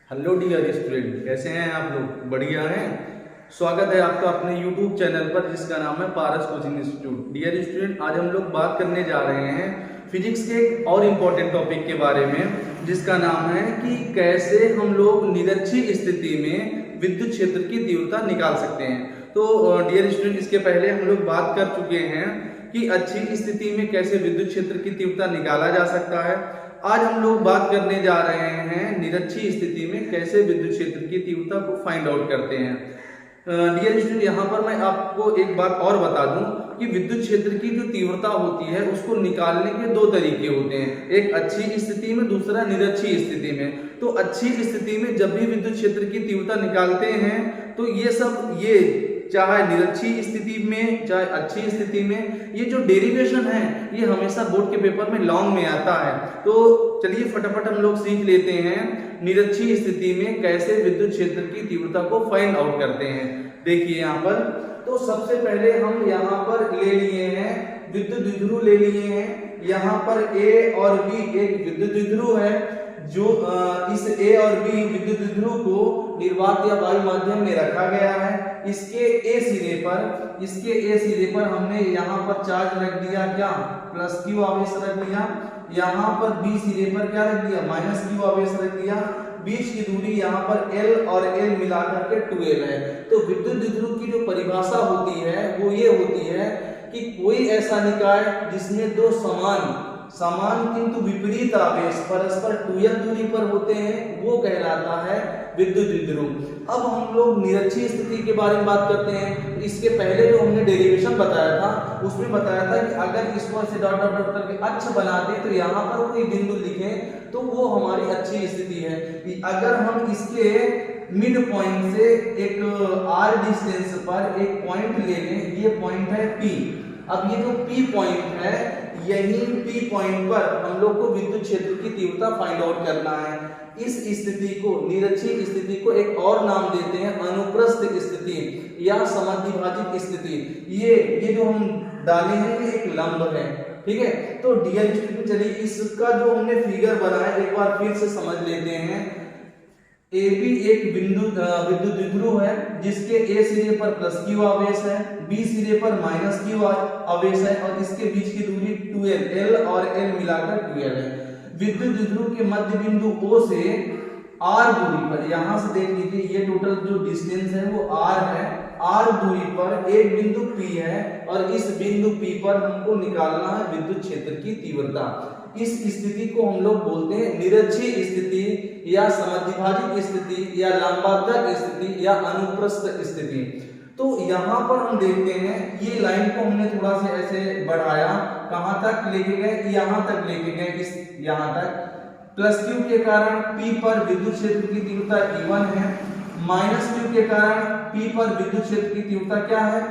Hello dear student, कैसे हैं आप लोग? बढ़िया हैं। स्वागत है आपका अपने YouTube चैनल पर जिसका नाम है पारस कोचिंग इंस्टीट्यूट। डियर स्टूडेंट, आज हम लोग बात करने जा रहे हैं फिजिक्स के एक और इम्पोर्टेंट टॉपिक के बारे में जिसका नाम है कि कैसे हम लोग निरक्षीय स्थिति में विद्युत क्षेत्र की तीव्रता निकाल सकते हैं। तो डियर स्टूडेंट, इसके पहले हम लोग बात कर चुके हैं कि अच्छी स्थिति में कैसे विद्युत क्षेत्र की तीव्रता निकाला जा सकता है। आज हम लोग बात करने जा रहे हैं निरक्षीय स्थिति में कैसे विद्युत क्षेत्र की तीव्रता को फाइंड आउट करते हैं। डियर स्टूडेंट, यहाँ पर मैं आपको एक बात और बता दूं कि विद्युत क्षेत्र की जो तीव्रता होती है उसको निकालने के दो तरीके होते हैं, एक अच्छी स्थिति में, दूसरा निरक्षीय स्थिति में। तो अच्छी स्थिति में जब भी विद्युत क्षेत्र की तीव्रता निकालते हैं तो ये चाहे निरक्षीय स्थिति में चाहे अच्छी स्थिति में, ये जो डेरिवेशन है ये हमेशा बोर्ड के पेपर में लॉन्ग में आता है। तो चलिए फटाफट हम लोग सीख लेते हैं निरक्षीय स्थिति में कैसे विद्युत क्षेत्र की तीव्रता को फाइंड आउट करते हैं। देखिए यहाँ पर, तो सबसे पहले हम यहाँ पर ले लिए हैं विद्युत द्विध्रुव ले लिए हैं। यहाँ पर ए और बी एक विद्युत द्विध्रुव है जो इस ए और बी विद्युत द्विध्रुव को निर्वात या वायु माध्यम में रखा गया है। इसके ए सिरे पर हमने यहाँ पर चार्ज रख दिया, क्या, प्लस क्यू आवेश रख दिया। यहाँ पर बी सिरे पर क्या रख दिया, माइनस क्यू आवेश रख दिया। बीच की दूरी यहाँ पर L और L मिलाकर के 2L है। तो विद्युत द्विध्रुव की जो परिभाषा होती है वो ये होती है कि कोई ऐसा निकाय जिसमें दो समान किंतु विपरीत आवेश परस्पर 2L दूरी पर होते हैं वो कहलाता है विद्युत द्विध्रुव। अब हम लोग निरक्षीय स्थिति के बारे में बात करते हैं। इसके पहले जो हमने डेरिवेशन बताया था उसमें बताया था कि अगर इस पर से डॉट डॉट डॉट करके अक्ष बना दे तो यहाँ पर कोई बिंदु लिखें तो वो हमारी अच्छी स्थिति है। अगर हम इसके मिड पॉइंट से एक r डिस्टेंस पर एक पॉइंट ले लें, ये पॉइंट है P। अब ये जो P पॉइंट है, यही P पॉइंट पर हम लोग को विद्युत क्षेत्र की तीव्रता फाइंड आउट करना है। इस स्थिति को, निरक्षीय स्थिति को एक और नाम देते हैं अनुप्रस्थ स्थिति या समद्विभाजित स्थिति। ये जो हम डाले हैं ये एक लंब है, ठीक है। तो डियर स्टूडेंट, चलिए इसका जो हमने फिगर बनाया एक बार फिर से समझ लेते हैं। ए बी एक विद्युत द्विध्रुव है जिसके ए सिरे पर प्लस क्यू आवेश है, बी सिरे पर माइनस क्यू आवेश है और इसके बीच की दूरी 2L, L और L मिलाकर 2L है। विद्युत द्विध्रुव के मध्य बिंदु O से R दूरी पर, यहां से देख लीजिए ये टोटल जो डिस्टेंस है वो R है। R दूरी पर एक बिंदु P है और इस बिंदु P पर हमको निकालना है विद्युत क्षेत्र की तीव्रता। इस स्थिति को हम लोग बोलते हैं निरक्षीय स्थिति या समद्विभाजित स्थिति या लंबात्मक स्थिति या अनुप्रस्थ स्थिति। तो यहाँ पर हम देखते हैं ये लाइन को हमने थोड़ा सा ऐसे बढ़ाया, कहां तक लेके गए, यहाँ तक लेके गए, इस यहाँ तक। प्लस क्यू के कारण P पर विद्युत क्षेत्र की तीव्रता E1 है, माइनस क्यू के कारण P पर विद्युत क्षेत्र की तीव्रता क्या है,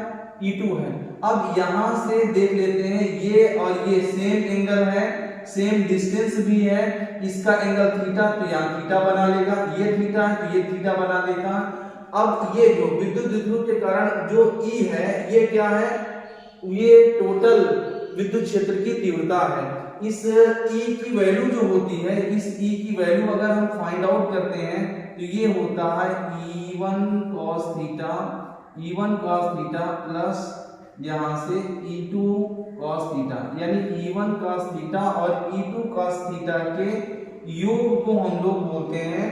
E2 है। अब यहाँ से देख लेते हैं ये और ये सेम एंगल है, सेम डिस्टेंस भी है, इसका एंगल थीटा, तो यहाँ थीटा बना लेगा, ये थीटा है तो ये थीटा बना देगा। अब ये जो विद्युत द्विध्रुव के कारण जो E है ये क्या है, ये टोटल विद्युत क्षेत्र की तीव्रता है। इस E की वैल्यू जो होती है, इस E की वैल्यू अगर हम फाइंड आउट करते हैं तो ये होता है E1 cos थीटा प्लस यहाँ से E2 cos थीटा, यानी E1 cos थीटा और E2 cos थीटा के योग को हम लोग बोलते हैं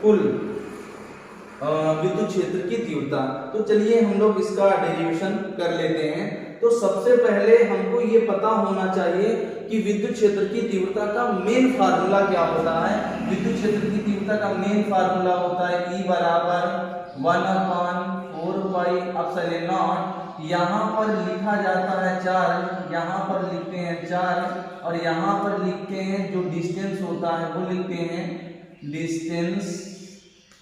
कुल विद्युत क्षेत्र की तीव्रता। तो चलिए हम लोग इसका डेरिवेशन कर लेते हैं। तो सबसे पहले हमको ये पता होना चाहिए कि विद्युत क्षेत्र की तीव्रता का मेन फार्मूला क्या होता है। विद्युत क्षेत्र की तीव्रता का मेन फार्मूला होता है E बराबर 1/4 पाई एप्सिलॉन नॉट। यहाँ पर लिखा जाता है चार्ज, यहाँ पर लिखते हैं चार्ज और यहाँ पर लिखते हैं जो डिस्टेंस होता है वो लिखते हैं डिस्टेंस,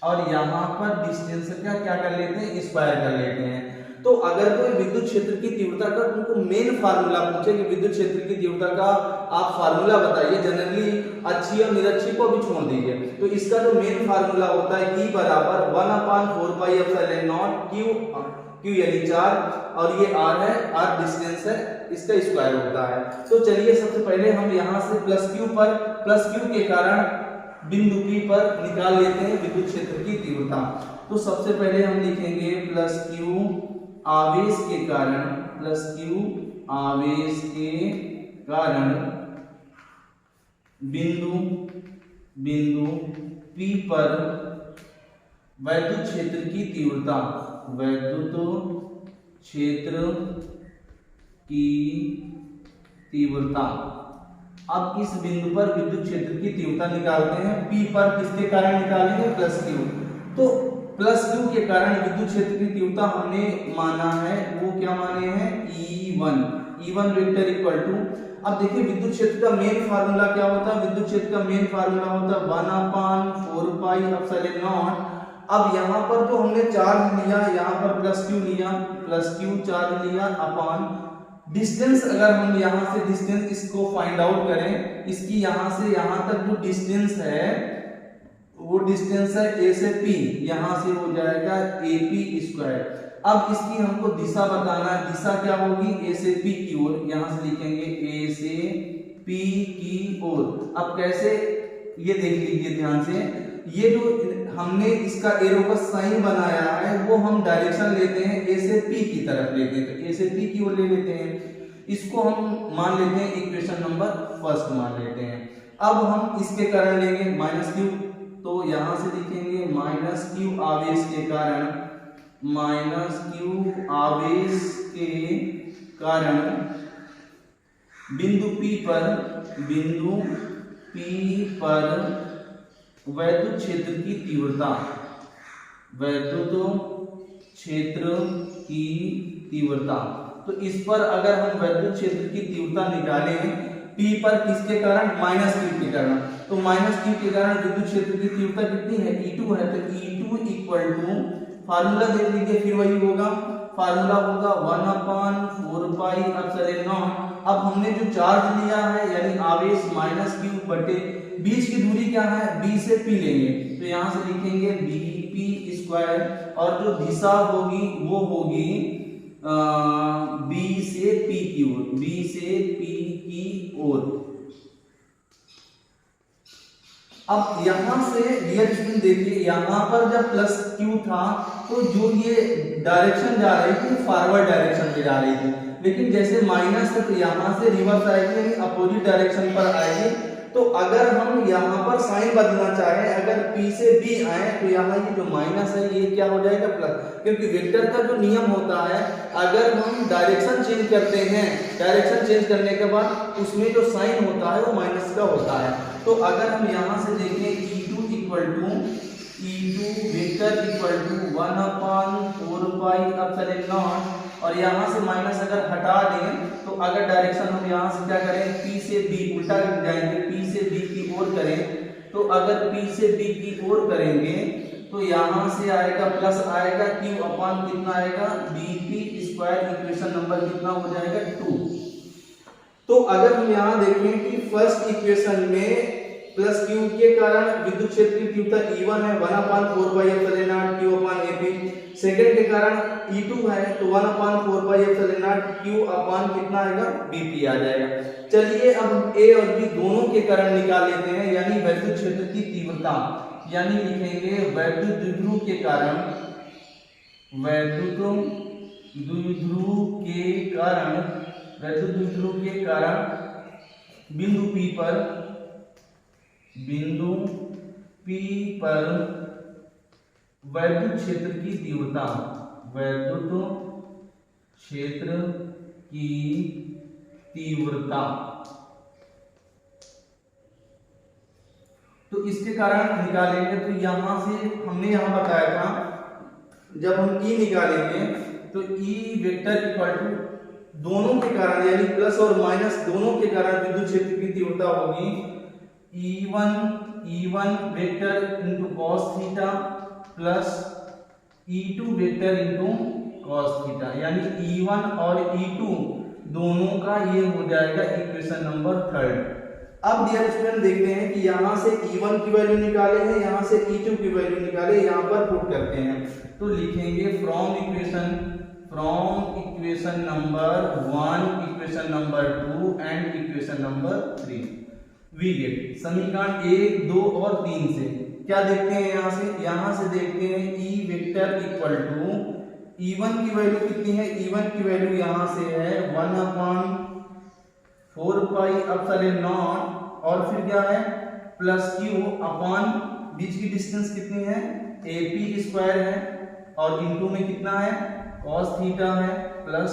और यहाँ पर डिस्टेंस का क्या कर लेते हैं, स्क्वायर कर लेते हैं। तो अगर कोई विद्युत क्षेत्र की तीव्रता का तुमको मेन फार्मूला पूछे कि विद्युत क्षेत्र की तीव्रता का आप फार्मूला बताइए, जनरली अच्छी और निरक्षी को भी छोड़ दीजिए, तो इसका जो मेन फार्मूला होता है E बराबर 1/4 पाई एप्सिलॉन नॉट Q यानी चार्ज और ये R है, R डिस्टेंस है, इसका स्क्वायर होता है। तो चलिए सबसे पहले हम यहाँ से प्लस Q के कारण बिंदु P पर निकाल लेते हैं विद्युत क्षेत्र की तीव्रता। तो सबसे पहले हम लिखेंगे प्लस Q आवेश के कारण, प्लस Q आवेश के कारण बिंदु P पर वैद्युत क्षेत्र की तीव्रता, वैद्युत क्षेत्र की तीव्रता। अब इस बिंदु पर विद्युत क्षेत्र की तीव्रता निकालते हैं। P पर किसके कारण निकालेंगे? Plus Q। तो प्लस Q के कारण विद्युत क्षेत्र की तीव्रता हमने माना है, वो क्या माने हैं? E1 वेक्टर इक्वल टू, अब देखिए विद्युत क्षेत्र का मेन फार्मूला क्या होता है? विद्युत क्षेत्र का मेन फार्मूला होता है 1/4 पाई एप्सिलॉन नॉट। अब यहाँ पर जो हमने चार्ज लिया, यहाँ पर प्लस Q लिया, प्लस Q चार्ज लिया अपॉन डिस्टेंस। अगर हम यहाँ से डिस्टेंस इसको फाइंड आउट करें, इसकी यहाँ से यहाँ तक जो डिस्टेंस है वो डिस्टेंस है A से P, यहाँ से हो जाएगा AP²। अब इसकी हमको दिशा बताना है, दिशा क्या होगी? A से P की ओर, यहाँ से लिखेंगे A से P की ओर। अब कैसे, ये देख लीजिए ध्यान से, ये जो हमने इसका एरो का साइन बनाया है वो हम डायरेक्शन लेते हैं A से P की तरफ लेते हैं, तो A से P की ओर ले लेते हैं। इसको हम मान लेते हैं इक्वेशन नंबर फर्स्ट मान लेते हैं। अब हम इसके कारण लेंगे माइनस Q, तो यहां से लिखेंगे माइनस Q आवेश के कारण, माइनस Q आवेश के कारण बिंदु P पर वैद्युत क्षेत्र की तीव्रता, वैद्युत क्षेत्र की तीव्रता। तो इस पर अगर हम वैद्युत क्षेत्र की तीव्रता निकालें P पर किसके कारण? माइनस Q के कारण। तो माइनस Q के कारण विद्युत क्षेत्र की तीव्रता कितनी है? E2 है, तो E2 इक्वल टू, फार्मूला देख लीजिए फिर वही होगा, फार्मूला होगा 1/4 पाई एप्सिलॉन नॉट। अब हमने जो चार्ज लिया है यानी आवेश माइनस Q बटे बीच की दूरी क्या है? B से P लेंगे, तो यहाँ से लिखेंगे BP², और जो दिशा होगी वो होगी B से P की ओर, B से P की ओर। अब यहां से डियर स्टूडेंट देखिए, यहां पर जब प्लस Q था तो जो ये डायरेक्शन जा रही थी फॉरवर्ड डायरेक्शन में जा रही थी, लेकिन जैसे माइनस है तो यहां से रिवर्स आएगी यानी अपोजिट डायरेक्शन पर आएगी। तो अगर हम यहाँ पर साइन बदलना चाहें, अगर P से B आए तो यहाँ ये जो माइनस है ये क्या हो जाएगा? प्लस, क्योंकि वेक्टर का जो नियम होता है अगर हम डायरेक्शन चेंज करते हैं, डायरेक्शन चेंज करने के बाद उसमें जो साइन होता है वो माइनस का होता है। तो अगर हम यहाँ से देखें E2 vector equal to 1/4 pi epsilon naught, और यहाँ से माइनस अगर हटा दें तो अगर डायरेक्शन हम यहाँ से क्या करें? P से B उल्टा जाएंगे, P से B की ओर करें, तो अगर P से B की ओर करेंगे तो यहाँ से आएगा प्लस आएगा, Q अपॉन कितना आएगा? BP²। इक्वेशन नंबर कितना हो जाएगा? 2। तो अगर हम यहाँ देखें कि फर्स्ट इक्वेशन में प्लस Q के कारण विद्युत क्षेत्र की तीव्रता E1 है 1/4 pi epsilon naught Q upon AP। Second के कारण E2 है तो 1/4 pi epsilon naught Q upon कितना आएगा? BP आ जाएगा। चलिए अब हम A और B दोनों के कारण निकाल लेते हैं, यानी वैद्युत क्षेत्र की तीव्रता, यानी लिखेंगे वैद्युत द्विध्रुव के कारण, वैद्युत द्विध्रुव के कारण बिंदु P पर वैद्युत क्षेत्र की तीव्रता, वैद्युत क्षेत्र की तीव्रता। तो इसके कारण निकालेंगे, तो यहां से हमने यहां बताया था जब हम E निकालेंगे तो E वेक्टर इक्वल टू दोनों के कारण यानी प्लस और माइनस दोनों के कारण विद्युत क्षेत्र की तीव्रता होगी E1 vector into cos theta plus E2 vector into cos theta, यानी E1 और E2 दोनों का ये हो जाएगा इक्वेशन नंबर 3। अब डियर स्टूडेंट देखते हैं कि यहाँ से E1 की वैल्यू निकाले हैं, यहाँ से E2 की वैल्यू निकाले, यहाँ पर पुट करते हैं तो लिखेंगे from equation number 1, equation number 2 and equation number 3। We get समीकरण 1, 2 और 3 से क्या देखते हैं, यहां से देखते हैं E vector equal to E1 की वैल्यू कितनी है, E1 की वैल्यू यहां से है 1/4 पाई एप्सिलॉन नॉट और फिर क्या है प्लस Q अपॉन बीच की डिस्टेंस कितनी है AP स्क्वायर है और इनटू में कितना है cos थीटा है प्लस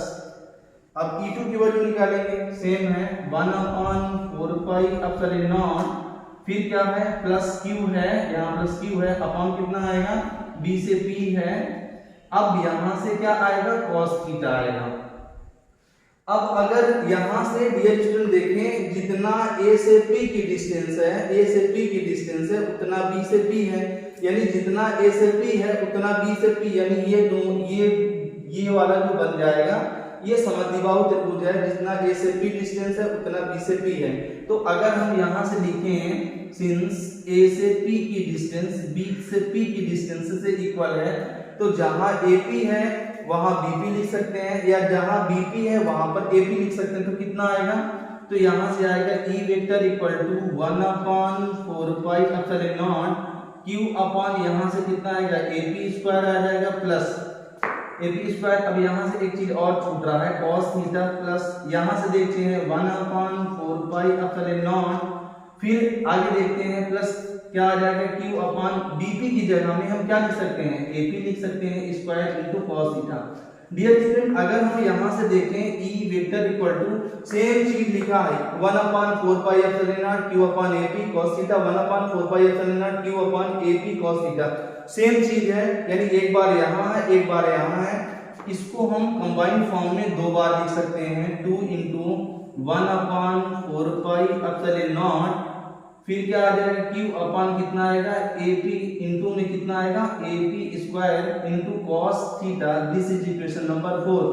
अब E2 की वैल्यू निकालेंगे सेम है 1/4 पाई एप्सिलॉन नॉट फिर क्या है प्लस Q है यहाँ प्लस Q है अपॉन कितना आएगा B से P है। अब यहां से क्या आएगा cos थीटा आएगा। अब अगर यहां से डियर स्टूडेंट देखें जितना A से P की डिस्टेंस है उतना B से P है यानी जितना A से P है उतना B से P यानी ये दोनों ये वाला जो बन जाएगा ये समद्विबाहु त्रिभुज है जितना A से P डिस्टेंस है उतना B से P है। तो अगर हम यहां से लिखें सिंस A से P की डिस्टेंस B से P की डिस्टेंस से इक्वल है तो जहां AP है वहां BP लिख सकते हैं या जहां BP है वहां पर AP लिख सकते हैं। तो कितना आएगा तो यहां से आएगा E vector equal to 1/4 pi epsilon naught Q upon यहां से कितना आएगा AP स्क्वायर आ जाएगा प्लस AP स्क्वायर। अब यहां से एक चीज और छूट रहा है cos थीटा प्लस यहां से देखते हैं 1/4 पाई एप्सिलॉन नॉट फिर आगे देखते हैं प्लस क्या आ जाएगा Q अपॉन BP की जगह में हम क्या लिख सकते हैं AP लिख सकते हैं square into cos theta. Dear student अगर हम यहां से देखें E vector equal to same चीज लिखा है 1/4 pi epsilon naught Q upon AP cos theta 1/4 pi epsilon naught Q upon AP cos theta same चीज है यानी एक बार यहां है एक बार यहां है। इसको हम कंबाइंड फॉर्म में दो बार लिख सकते हैं 2 × 1/4 पाई एप्सिलॉन नॉट फिर क्या आ जाएगा Q अपॉन कितना आएगा AP इनटू में कितना आएगा AP square into cos theta. This is equation number 4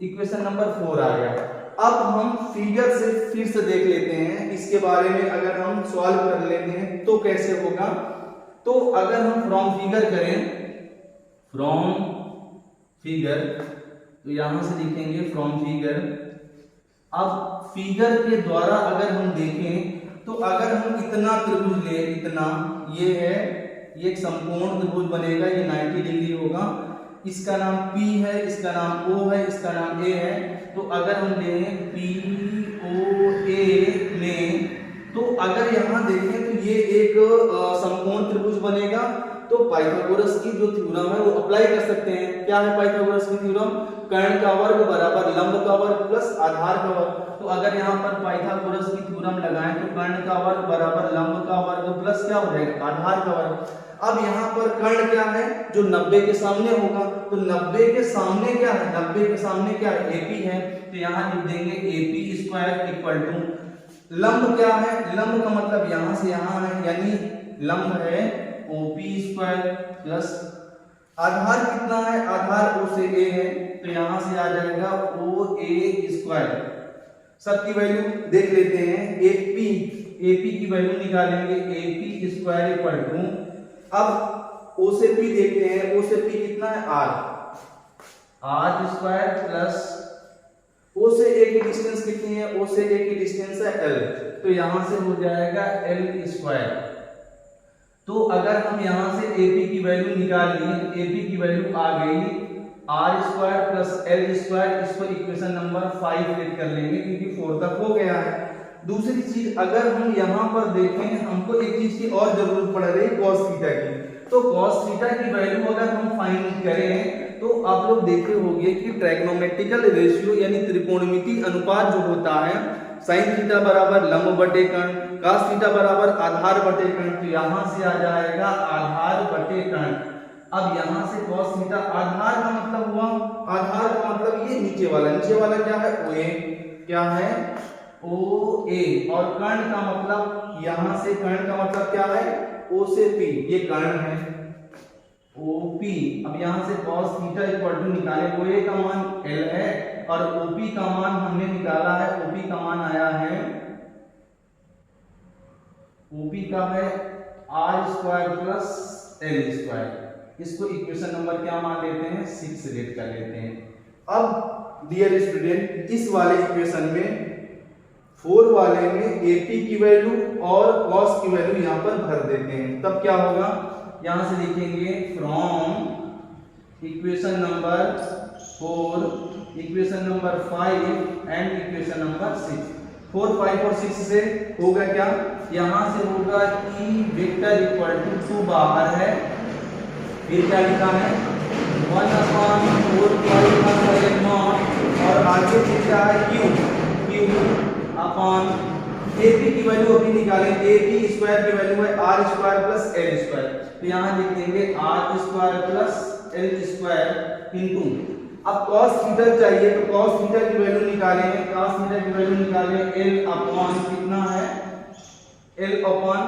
equation number 4 आ गया। अब हम फिगर से फिर से देख लेते हैं इसके बारे में अगर हम सॉल्व कर लेते हैं तो कैसे होगा। तो अगर हम फ्रॉम फिगर करें फ्रॉम फिगर तो यहां से लिखेंगे फ्रॉम फिगर। अब फिगर के द्वारा अगर हम देखें तो अगर हम इतना त्रिभुज ले इतना ये है ये एक समकोण त्रिभुज बनेगा ये 90 डिग्री होगा इसका नाम P है इसका नाम O है इसका नाम A है। तो अगर हम लें POA में तो अगर यहाँ देखें तो ये एक समकोण त्रिभुज बनेगा तो पाइथागोरस की जो थ्योरम है वो अप्लाई कर सकते हैं। क्या है पाइथागोरस की थ्योरम कर्ण का वर्ग बराबर लंब का वर्ग प्लस आधार का वर्ग। तो अगर यहाँ पर पाइथागोरस की थ्योरम लगाएं तो कर्ण का वर्ग बराबर लंब का वर्ग प्लस क्या हो जाएगा आधार का वर्ग। अब यहाँ पर कर्ण क्या है जो 90 के सामने होगा तो 90 के सामने क्या है 90 के सामने क्या है AP है तो यहाँ लिख देंगे AP स्क्वायर इक्वल टू लंब क्या है लंब का मतलब यहाँ से यहाँ है यानी लंब है OP स्क्वायर प्लस आधार कितना है आधार O से A है तो यहां से आ जाएगा OA स्क्वायर। सबकी वैल्यू देख लेते हैं AP की वैल्यू निकालेंगे AP स्क्वायर इक्वल टू अब O से P देखते हैं O से P कितना है R स्क्वायर प्लस O से A की डिस्टेंस कितनी है O से A की डिस्टेंस है L तो यहां से हो जाएगा L स्क्वायर। तो अगर हम यहां से AP की वैल्यू निकाल लिए तो AP की वैल्यू आ गई R square plus L square. इसको इक्वेशन नंबर 5 लिख कर लेंगे क्योंकि 4 तक हो गया है। दूसरी चीज अगर हम यहाँ पर देखें हमको एक चीज की और जरूरत पड़ रही है cos थीटा की। तो cos थीटा की वैल्यू अगर हम फाइंड करें तो आप लोग देखे होंगे कि ट्राइगोनोमेट्रिकल रेशियो यानी त्रिकोणमिति अनुपात जो होता है sin थीटा बराबर लंब बटे कर्ण cos थीटा बराबर आधार बटे कर्ण। तो यहां से आ जाएगा आधार बटे कर्ण। अब यहां से cos थीटा आधार का मतलब हुआ आधार का मतलब ये नीचे वाला क्या है OA क्या है OA और कर्ण का मतलब यहां से कर्ण का मतलब क्या है O से P ये कर्ण है OP। अब यहां से cos थीटा इक्वल टू निकाले OA का मान L है और OP का मान हमने निकाला है OP का मान आया है OP का है R square plus L square. इसको इक्वेशन नंबर क्या मान लेते हैं 6 रेट कर लेते हैं। अब डियर स्टूडेंट इस वाले इक्वेशन में 4 वाले में AP की वैल्यू और cos की वैल्यू यहाँ पर भर देते हैं, तब क्या होगा, यहाँ से लिखेंगे from equation number 4, equation number 5 and equation number 6। 4, 5 और 6 से होगा क्या, यहाँ से होगा E वेक्टर इक्वल टू 2 बाहर है, फिर क्या लिखा है 1/4 पाई और आगे से क्या है Q अपॉन AP की वैल्यू अभी निकालें, AP स्क्वायर की वैल्यू है R square plus L square, तो यहाँ लिख देंगे R square plus L square into, अब cos थीटा चाहिए तो cos थीटा की वैल्यू निकालेंगे, cos थीटा की वैल्यू निकालें L अपॉन कितना है, L अपॉन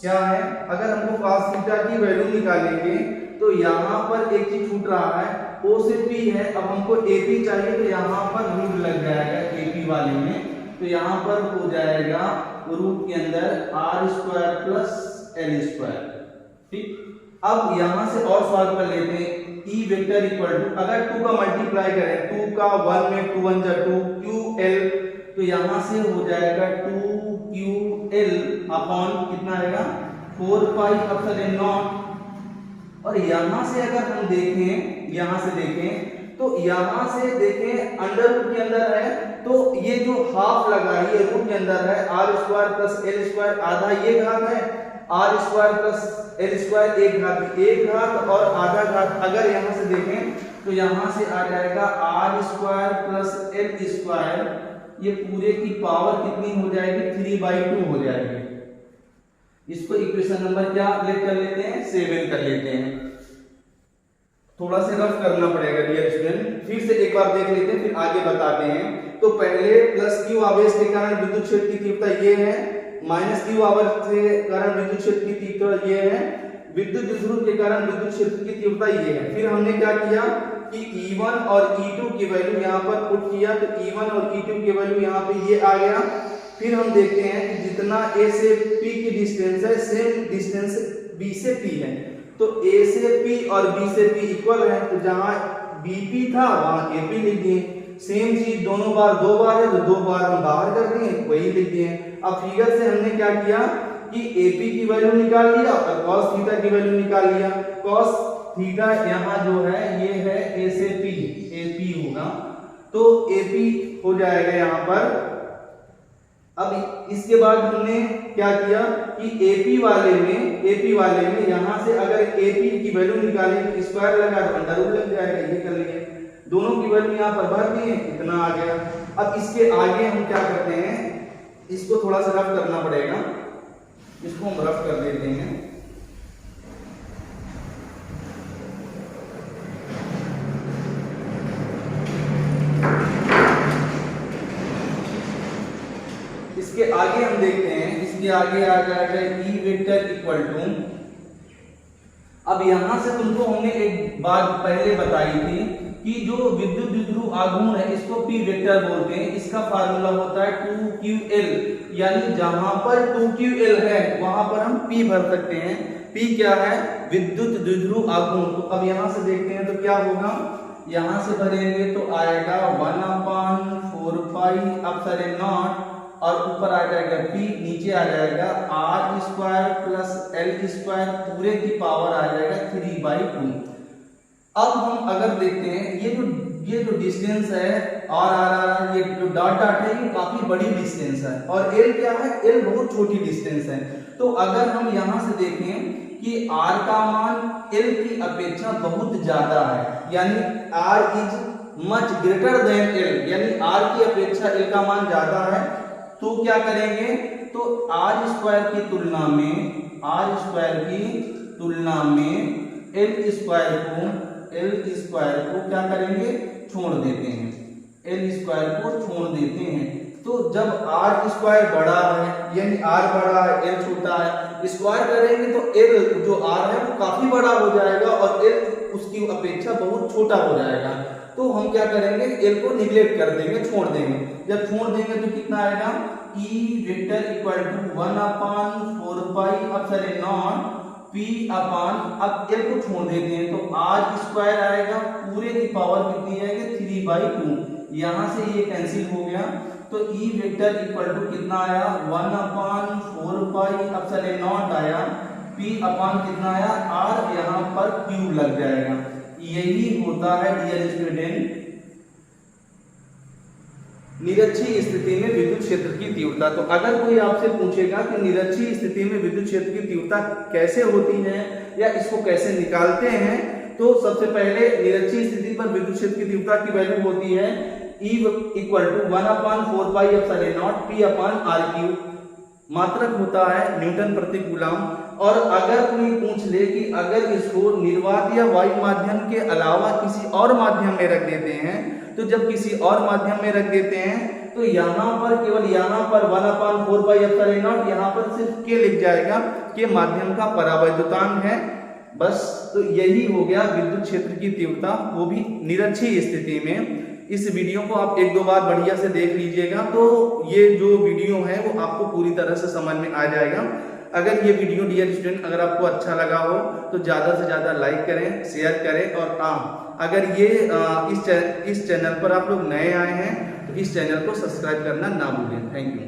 क्या है, अगर हमको cos थीटा की वैल्यू निकालेंगे तो यहाँ पर एक चीज छूट रहा है, O से P है, अब हमको AP चाहिए तो यहाँ पर रूट लग जाएगा AP वाले में, तो यहाँ पर हो जाएगा रूट के अंदर R square plus L square. ठीक, अब यहाँ से और सॉल्व कर लेते हैं, E वेक्टर इक्वल टू, अगर 2 का मल्टीप्लाई करें 2 का 1 में 2 1 जा 2 QL, तो यहाँ से हो जाएगा 2QL अपॉन कितना आएगा 4 पाई एप्सिलॉन नॉट, और यहाँ से अगर हम देखें, यहाँ से देखें तो यहाँ से देखें अंडर रूट के अंदर है, तो ये जो हाफ लगा है ये रूट के अंदर है, R square plus L square आधा ये घात है, R square plus L square एक घात और आधा घात, अगर यहाँ से देखें तो यहाँ से आ जाएगा R square plus L square, ये पूरे की पावर कितनी हो जाएगी 3/2 हो जाएगी। इसको इक्वेशन नंबर क्या लेट कर लेते हैं 7 कर लेते हैं, थोड़ा सा रफ करना पड़ेगा डियर स्टूडेंट, फिर से एक बार देख लेते हैं फिर आगे बताते हैं। तो पहले प्लस क्यू आवेश के कारण विद्युत क्षेत्र की तीव्रता ये है, माइनस क्यू आवेश के कारण विद्युत क्षेत्र की तीव्रता ये है, विद्युत द्विध्रुव के कारण विद्युत क्षेत्र की तीव्रता ये है। फिर हमने क्या किया कि E1 और E2 की वैल्यू यहाँ पर पुट किया, तो E1 और E2 की वैल्यू यहाँ पे ये आ गया। फिर हम देखते हैं कि जितना A से P की डिस्टेंस है सेम डिस्टेंस B से P है, तो A से P और B से P इक्वल है, तो जहां BP था वहां AP लिख दिए। सेम चीज दोनों बार 2 बार है तो 2 बार हम बाहर कर दिए वही लिख दिए। अब फिगर से हमने क्या किया कि AP की वैल्यू निकाल लिया और cos थीटा की वैल्यू निकाल लिया। cos थीटा यहाँ जो है ये है A से P, AP होगा, तो AP हो जाएगा यहाँ पर। अब इसके बाद हमने क्या किया कि AP वाले में यहाँ से अगर AP की वैल्यू निकालें तो स्क्वायर लगा तो अंडर रूट लग जाएगा, ये कर लिए। दोनों की वैल्यू यहाँ पर भर दिए, इतना आ गया। अब इसके आगे हम क्या करते हैं, इसको थोड़ा सा रफ करना पड़ेगा, इसको हम रफ कर देते हैं। इसके आगे हम देखते हैं, इसके आगे आ जाएगा E वेक्टर इक्वल टू, अब यहां से तुमको हमने एक बात पहले बताई थी कि जो विद्युत द्विध्रुव आघूर्ण है इसको P वेक्टर बोलते हैं, इसका फार्मूला होता है 2QL, यानी जहां पर 2QL है वहां पर हम P भर सकते हैं। P क्या है, विद्युत द्विध्रुव आघूर्ण। तो अब यहां से देखते हैं तो क्या होगा, यहां से भरेंगे तो आएगा 1/4 पाई एप्सिलॉन नॉट और ऊपर आ जाएगा P, नीचे आ जाएगा R square plus L square, पूरे की पावर आ जाएगा 3/2। अब हम अगर देखते हैं ये जो डिस्टेंस है और ये जो डॉट है ये काफी बड़ी डिस्टेंस है, और L क्या है, L बहुत छोटी डिस्टेंस है। तो अगर हम यहां से देखें कि R का मान L की अपेक्षा बहुत ज्यादा है, यानी R is much greater than L, यानी R की अपेक्षा L का मान ज्यादा है, तो क्या करेंगे, तो R स्क्वायर की तुलना में L स्क्वायर को क्या करेंगे, छोड़ देते हैं, L स्क्वायर को छोड़ देते हैं। तो जब R स्क्वायर बड़ा है, यानी R बड़ा है L छोटा है, स्क्वायर करेंगे तो L जो R है वो काफी बड़ा हो जाएगा और L उसकी अपेक्षा बहुत छोटा हो जाएगा। तो हम क्या करेंगे, L को निगलेक्ट कर देंगे, छोड़ देंगे। जब छोड़ देंगे तो कितना आएगा, E vector equal to 1/4 pi epsilon naught P upon, अब L को छोड़ देते हैं तो R स्क्वायर आएगा, पूरे की पावर कितनी आएगी 3/2, यहाँ से ये कैंसिल हो गया, तो ई वेक्टर इक्वल टू कितना आया 1/4 पाई एप्सिलॉन नॉट आया, पी अपान कितना आया आर, यहाँ पर क्यूब लग जाएगा। यही होता है डियर स्टूडेंट निरक्षीय स्थिति में विद्युत क्षेत्र की तीव्रता। तो अगर कोई आपसे पूछेगा कि निरक्षीय स्थिति में विद्युत क्षेत्र की तीव्रता कैसे होती है या इसको कैसे निकालते हैं, तो सबसे पहले निरक्षीय स्थिति पर विद्युत क्षेत्र की तीव्रता की वैल्यू होती है E equal to 1/4 pi epsilon naught P upon R cube, मात्रक होता है न्यूटन प्रति कूलम। और अगर कोई पूछ ले कि अगर इसको निर्वात या वायु माध्यम के अलावा किसी और माध्यम में रख देते हैं, तो जब किसी और माध्यम में रख देते हैं तो यहाँ पर केवल यहाँ पर 1/4 पाई एप्सिलॉन नॉट, यहाँ पर सिर्फ के लिख जाएगा कि माध्यम का परावैद्युतांक है, बस। तो यही हो गया विद्युत क्षेत्र की तीव्रता, वो भी निरक्षीय स्थिति में। इस वीडियो को आप एक दो बार बढ़िया से देख लीजिएगा तो ये जो वीडियो है वो आपको पूरी तरह से समझ में आ जाएगा। अगर ये वीडियो डियर स्टूडेंट अगर आपको अच्छा लगा हो तो ज़्यादा से ज़्यादा लाइक करें, शेयर करें। और अगर ये इस चैनल पर आप लोग नए आए हैं तो इस चैनल को सब्सक्राइब करना ना भूलें। Thank you.